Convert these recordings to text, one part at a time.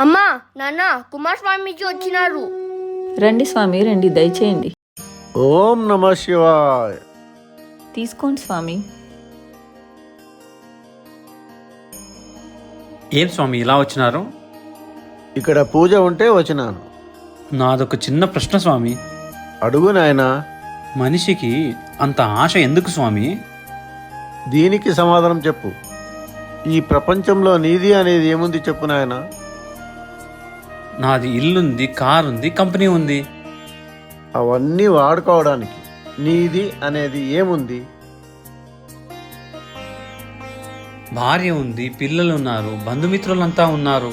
అమ్మా నాన్న కుమారస్వామీజీ వచ్చినారు. రండి స్వామి, రండి, దయచేయండి. ఓం నమ శివాయ. తీసుకోండి స్వామి. ఏం స్వామి ఇలా వచ్చినారు? ఇక్కడ పూజ ఉంటే వచ్చినాను. నాదొక చిన్న ప్రశ్న స్వామి. అడుగు నాయనా. మనిషికి అంత ఆశ ఎందుకు స్వామి? దీనికి సమాధానం చెప్పు. ఈ ప్రపంచంలో నీది అనేది ఏముంది చెప్పు నాయనా. నాది ఇల్లుంది, కారు ఉంది, కంపెనీ ఉంది. అవన్నీ వాడుకోవడానికి నీది అనేది ఏముంది? భార్య ఉంది, పిల్లలు ఉన్నారు, బంధుమిత్రులంతా ఉన్నారు.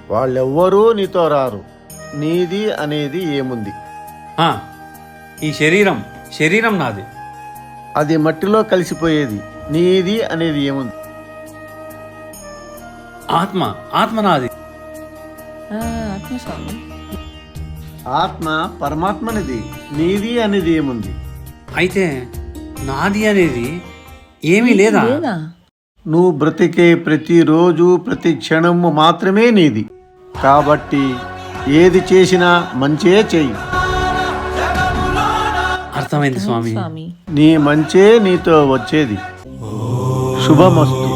వాళ్ళెవ్వరూ నీతో రారు. నీది అనేది ఏముంది? ఆ, ఈ శరీరం నాది. అది మట్టిలో కలిసిపోయేది. నీది అనేది ఏముంది? ఆత్మ నాది. ఆత్మ స్వామి. ఆత్మ పరమాత్మనిది. నీది అనేది ఏముంది? అయితే నాది అనేది ఏమీ లేదా? లేదా? నువ్వు బ్రతికే ప్రతిరోజు ప్రతి క్షణము మాత్రమే నీది. కాబట్టి ఏది చేసినా మంచే చెయ్యి. అర్థమైంది స్వామి. స్వామి. నీ మంచే నీతో వచ్చేది. శుభమస్తు.